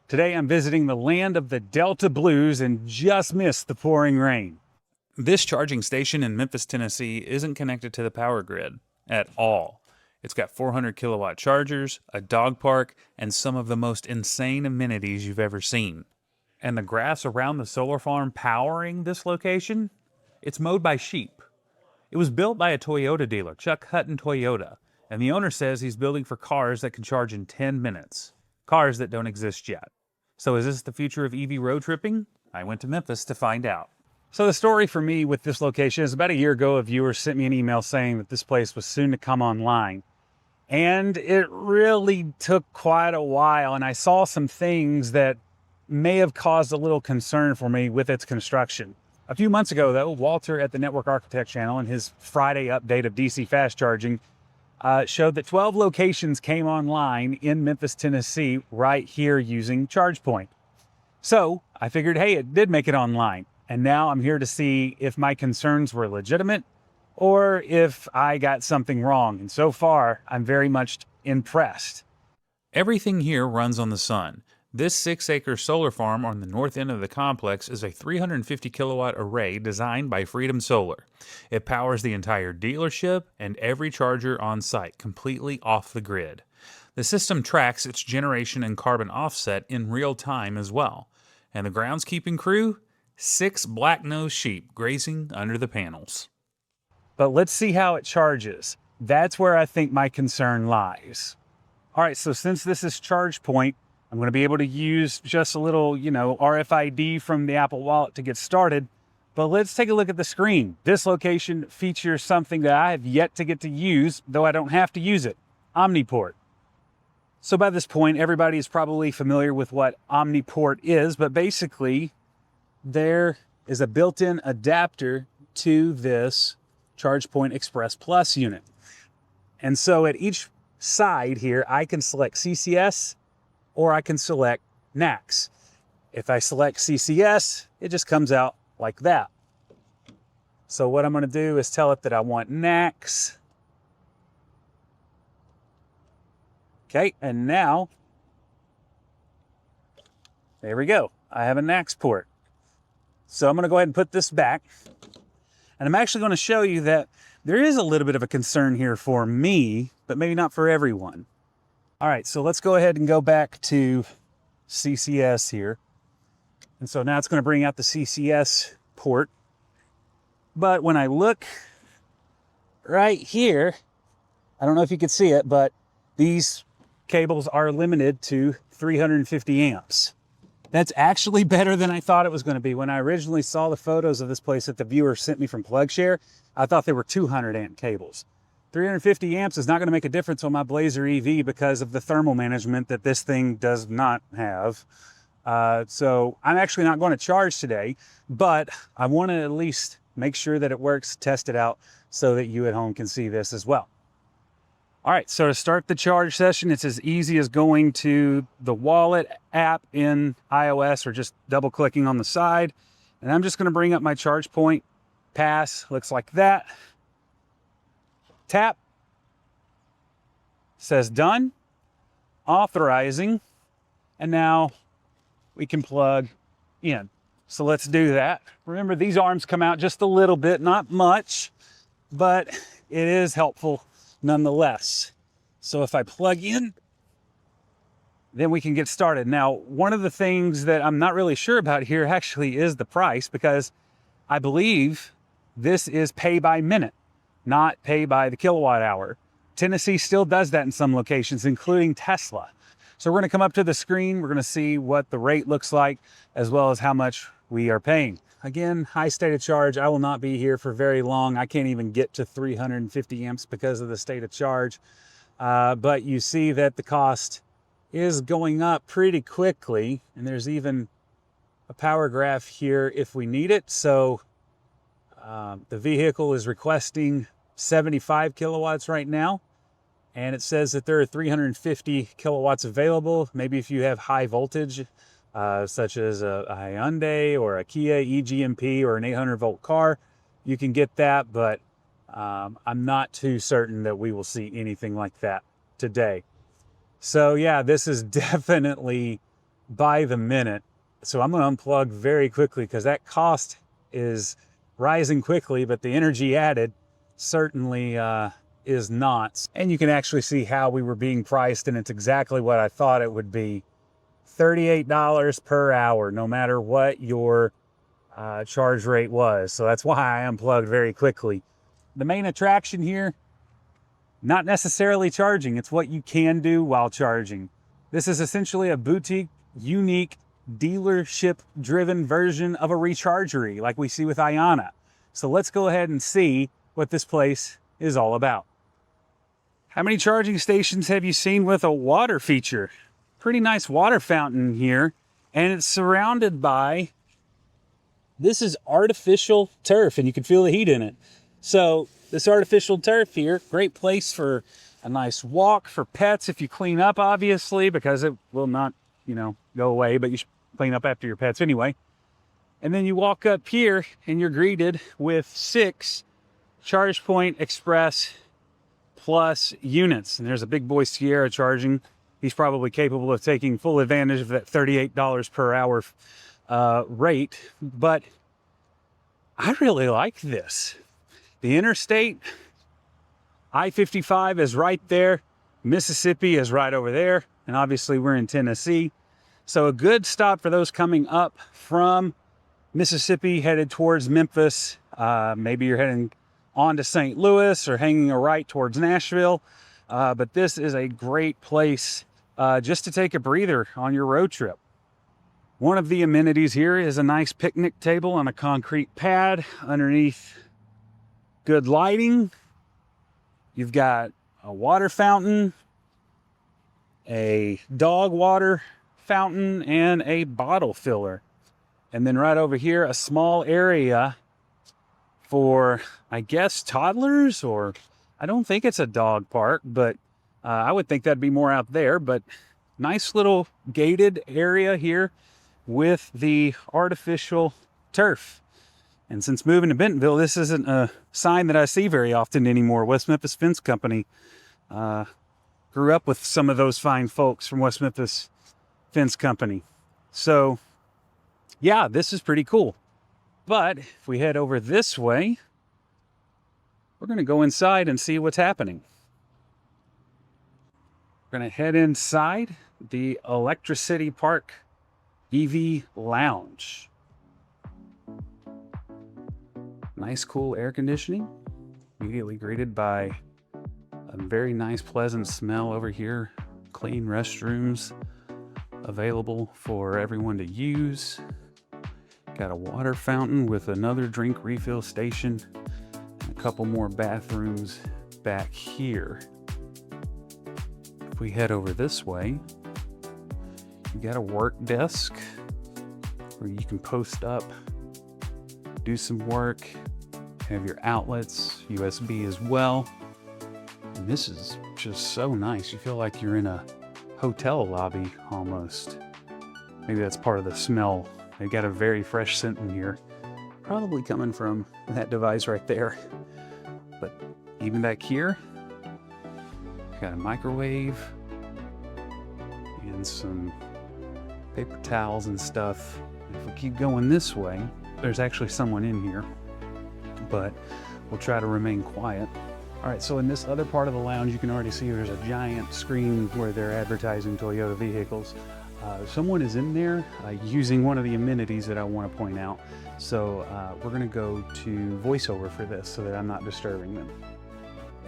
Today I'm visiting the land of the Delta Blues and just missed the pouring rain. This charging station in Memphis, Tennessee isn't connected to the power grid at all. It's got 400 kilowatt chargers, a dog park, and some of the most insane amenities you've ever seen. And the grass around the solar farm powering this location? It's mowed by sheep. It was built by a Toyota dealer, Chuck Hutton Toyota, and the owner says he's building for cars that can charge in 10 minutes. Cars that don't exist yet. So is this the future of EV road tripping? I went to Memphis to find out. So the story for me with this location is about a year ago, a viewer sent me an email saying that this place was soon to come online. And it really took quite a while, and I saw some things that may have caused a little concern for me with its construction. A few months ago, though, Walter at the Network Architect channel in his Friday update of DC fast charging showed that 12 locations came online in Memphis, Tennessee, right here using ChargePoint. So I figured, hey, it did make it online. And now I'm here to see if my concerns were legitimate or if I got something wrong. And so far, I'm very much impressed. Everything here runs on the sun. This 6-acre solar farm on the north end of the complex is a 350 kilowatt array designed by Freedom Solar. It powers the entire dealership and every charger on site, completely off the grid. The system tracks its generation and carbon offset in real time as well. And the groundskeeping crew? 6 black-nosed sheep grazing under the panels. But let's see how it charges. That's where I think my concern lies. All right, so since this is ChargePoint, I'm going to be able to use just a little, RFID from the Apple Wallet to get started. But let's take a look at the screen. This location features something that I have yet to get to use, though I don't have to use it, Omniport. So by this point, everybody is probably familiar with what Omniport is, but basically there is a built-in adapter to this ChargePoint Express Plus unit. And so at each side here, I can select CCS or I can select NACS. If I select CCS, it just comes out like that. So what I'm going to do is tell it that I want NACS. Okay, and now, there we go. I have a NACS port. So I'm going to go ahead and put this back. And I'm actually going to show you that there is a little bit of a concern here for me, but maybe not for everyone. All right, so let's go ahead and go back to CCS here. And so now it's going to bring out the CCS port. But when I look right here, I don't know if you can see it, but these cables are limited to 350 amps. That's actually better than I thought it was going to be. When I originally saw the photos of this place that the viewer sent me from PlugShare, I thought they were 200 amp cables. 350 amps is not going to make a difference on my Blazer EV because of the thermal management that this thing does not have. So I'm actually not going to charge today, but I want to at least make sure that it works, test it out so that you at home can see this as well. All right, so to start the charge session, it's as easy as going to the wallet app in iOS or just double clicking on the side. And I'm just going to bring up my ChargePoint pass, looks like that. Tap, says done, authorizing, and now we can plug in. So let's do that. Remember, these arms come out just a little bit, not much, but it is helpful nonetheless. So if I plug in, then we can get started. Now, one of the things that I'm not really sure about here actually is the price, because I believe this is pay by minute, not pay by the kilowatt hour. Tennessee still does that in some locations, including Tesla. So we're going to come up to the screen. We're going to see what the rate looks like, as well as how much we are paying. Again, high state of charge. I will not be here for very long. I can't even get to 350 amps because of the state of charge. But you see that the cost is going up pretty quickly. And there's even a power graph here if we need it. So the vehicle is requesting 75 kilowatts right now. And it says that there are 350 kilowatts available. Maybe if you have high voltage, such as a Hyundai or a Kia eGMP or an 800 volt car, you can get that, but I'm not too certain that we will see anything like that today. So yeah, this is definitely by the minute. So I'm going to unplug very quickly because that cost is rising quickly, but the energy added certainly is not. And you can actually see how we were being priced, and it's exactly what I thought it would be. $38 per hour, no matter what your charge rate was. So that's why I unplugged very quickly. The main attraction here, not necessarily charging, it's what you can do while charging. This is essentially a boutique, unique, dealership-driven version of a rechargery like we see with Iona. So let's go ahead and see what this place is all about. How many charging stations have you seen with a water feature? Pretty nice water fountain here, and it's surrounded by, this is artificial turf, and you can feel the heat in it. So this artificial turf here, great place for a nice walk, for pets if you clean up, obviously, because it will not, go away, but you should clean up after your pets anyway. And then you walk up here and you're greeted with 6 ChargePoint Express Plus units. And there's a big boy Sierra charging. He's probably capable of taking full advantage of that $38 per hour rate. But I really like this. The interstate, I-55 is right there. Mississippi is right over there. And obviously we're in Tennessee. So a good stop for those coming up from Mississippi headed towards Memphis. Maybe you're heading on to St. Louis or hanging a right towards Nashville. But this is a great place just to take a breather on your road trip. One of the amenities here is a nice picnic table on a concrete pad underneath good lighting. You've got a water fountain, a dog water fountain, and a bottle filler. And then right over here, a small area for, I guess, toddlers, or I don't think it's a dog park, but I would think that'd be more out there. But nice little gated area here with the artificial turf. And since moving to Bentonville, this isn't a sign that I see very often anymore. West Memphis Fence Company. Grew up with some of those fine folks from West Memphis Fence Company. So, yeah, this is pretty cool. But if we head over this way, we're going to go inside and see what's happening. We're going to head inside the Electri-City Park EV Lounge. Nice, cool air conditioning. Immediately greeted by a very nice, pleasant smell over here. Clean restrooms available for everyone to use. Got a water fountain with another drink refill station. And a couple more bathrooms back here. If we head over this way, you got a work desk where you can post up, do some work, have your outlets, USB as well. And this is just so nice. You feel like you're in a hotel lobby almost. Maybe that's part of the smell. They've got a very fresh scent in here. Probably coming from that device right there. But even back here, got a microwave and some paper towels and stuff. If we keep going this way, there's actually someone in here, but we'll try to remain quiet. All right, so in this other part of the lounge, you can already see there's a giant screen where they're advertising Toyota vehicles. Someone is in there using one of the amenities that I want to point out. So we're going to go to voiceover for this so that I'm not disturbing them.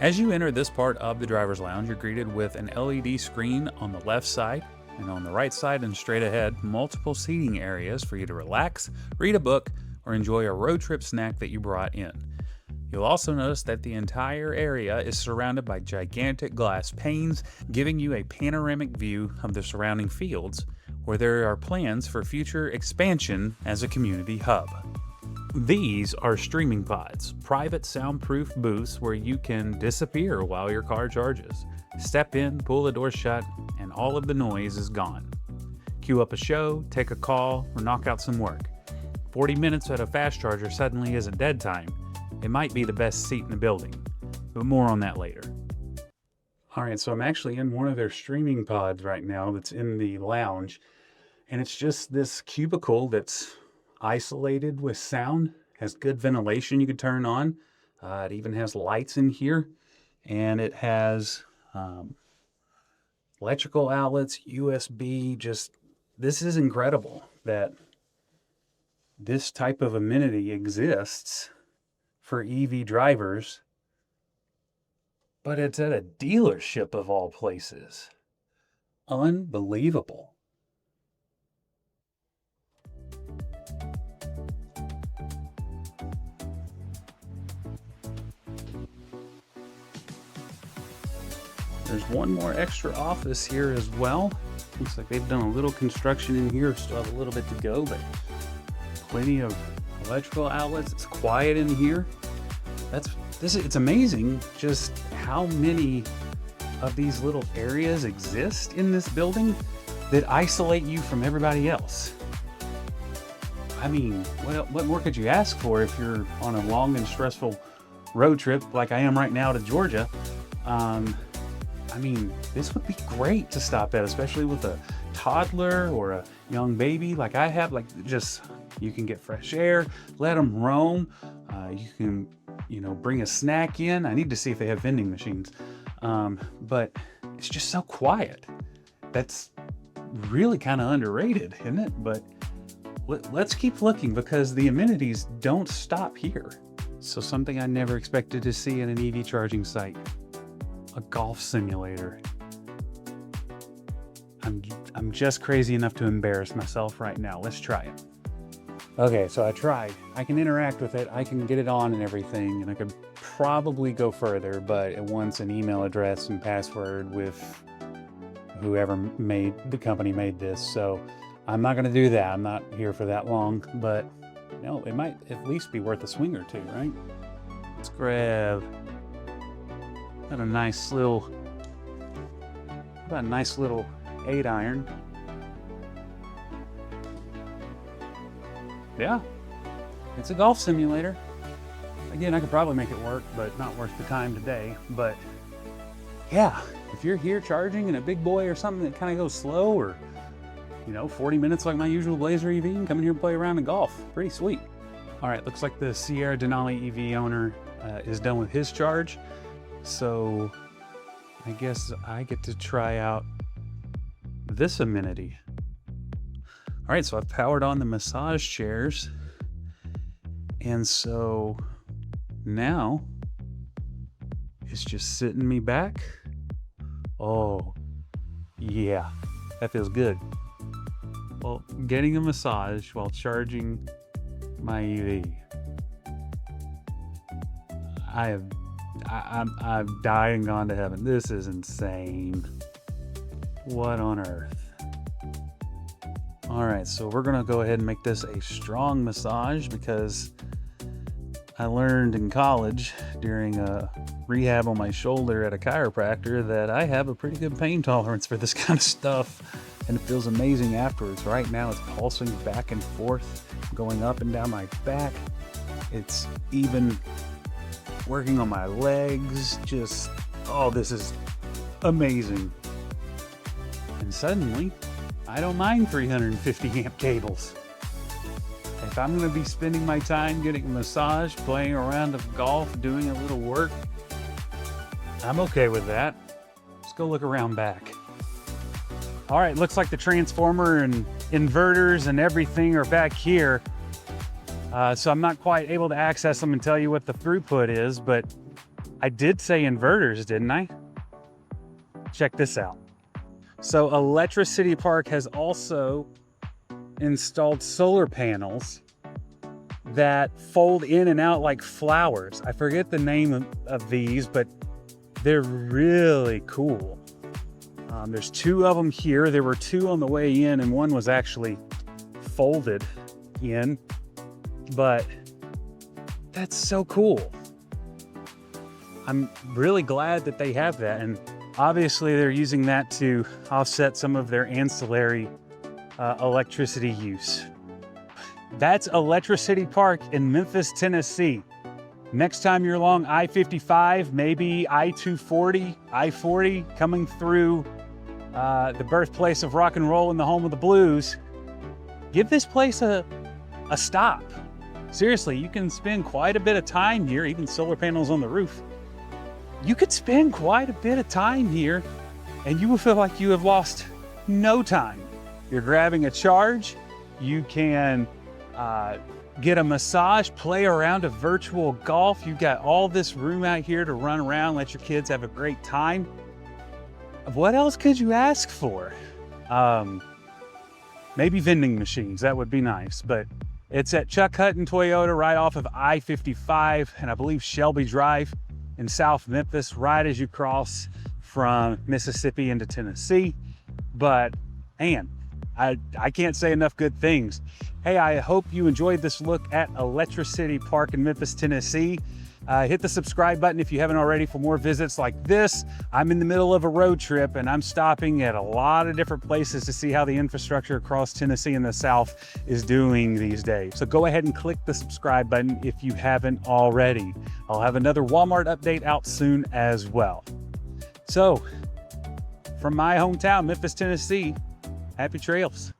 As you enter this part of the driver's lounge, you're greeted with an LED screen on the left side, and on the right side and straight ahead, multiple seating areas for you to relax, read a book, or enjoy a road trip snack that you brought in. You'll also notice that the entire area is surrounded by gigantic glass panes, giving you a panoramic view of the surrounding fields, where there are plans for future expansion as a community hub. These are streaming pods, private soundproof booths where you can disappear while your car charges. Step in, pull the door shut, and all of the noise is gone. Queue up a show, take a call, or knock out some work. 40 minutes at a fast charger suddenly isn't dead time. It might be the best seat in the building, but more on that later. All right, so I'm actually in one of their streaming pods right now that's in the lounge, And it's just this cubicle that's isolated with sound, has good ventilation you could turn on. It even has lights in here, and it has electrical outlets, USB. Just, this is incredible that this type of amenity exists for EV drivers, but it's at a dealership of all places. Unbelievable. There's one more extra office here as well. Looks like they've done a little construction in here. Still have a little bit to go, but plenty of electrical outlets. It's quiet in here. It's amazing just how many of these little areas exist in this building that isolate you from everybody else. I mean, what more could you ask for if you're on a long and stressful road trip like I am right now to Georgia? I mean, this would be great to stop at, especially with a toddler or a young baby like I have. Like, just, you can get fresh air, let them roam. You can, bring a snack in. I need to see if they have vending machines. But it's just so quiet. That's really kind of underrated, isn't it? But let's keep looking, because the amenities don't stop here. So something I never expected to see in an EV charging site. A golf simulator. I'm just crazy enough to embarrass myself right now. Let's try it. Okay, so I tried. I can interact with it. I can get it on and everything, and I could probably go further, but it wants an email address and password with whoever the company made this. So I'm not going to do that. I'm not here for that long, but it might at least be worth a swing or two, right? Let's grab a nice little 8-iron. Yeah, it's a golf simulator. Again, I could probably make it work, but not worth the time today. But yeah, if you're here charging in a big boy or something that kind of goes slow, or 40 minutes like my usual Blazer EV, and come in here and play around in golf, pretty sweet. All right, looks like the Sierra Denali EV owner is done with his charge. So I guess I get to try out this amenity. All right, so I've powered on the massage chairs. And so now it's just sitting me back. Oh, yeah, that feels good. Well, getting a massage while charging my EV. I've died and gone to heaven. This is insane. What on earth? All right, so we're gonna go ahead and make this a strong massage, because I learned in college during a rehab on my shoulder at a chiropractor that I have a pretty good pain tolerance for this kind of stuff, and it feels amazing afterwards. Right now it's pulsing back and forth, going up and down my back. It's even working on my legs. Just, oh, this is amazing. And suddenly, I don't mind 350 amp cables. If I'm going to be spending my time getting a massage, playing a round of golf, doing a little work, I'm okay with that. Let's go look around back. All right, looks like the transformer and inverters and everything are back here. So I'm not quite able to access them and tell you what the throughput is, but I did say inverters, didn't I? Check this out. So Electri-City Park has also installed solar panels that fold in and out like flowers. I forget the name of these, but they're really cool. There's 2 of them here. There were 2 on the way in, and one was actually folded in, but that's so cool. I'm really glad that they have that, and obviously they're using that to offset some of their ancillary electricity use. That's Electri-City Park in Memphis, Tennessee. Next time you're along I-55, maybe I-240, I-40, coming through the birthplace of rock and roll and the home of the blues, give this place a stop. Seriously, you can spend quite a bit of time here, even solar panels on the roof. You could spend quite a bit of time here and you will feel like you have lost no time. You're grabbing a charge, you can get a massage, play around a virtual golf. You've got all this room out here to run around, let your kids have a great time. What else could you ask for? Maybe vending machines, that would be nice, but it's at Chuck Hutton Toyota right off of I-55 and I believe Shelby Drive in South Memphis, right as you cross from Mississippi into Tennessee. But man, I can't say enough good things. Hey, I hope you enjoyed this look at Electri-City Park in Memphis, Tennessee. Hit the subscribe button if you haven't already for more visits like this. I'm in the middle of a road trip and I'm stopping at a lot of different places to see how the infrastructure across Tennessee and the South is doing these days. So go ahead and click the subscribe button if you haven't already. I'll have another Walmart update out soon as well. So from my hometown, Memphis, Tennessee, happy trails.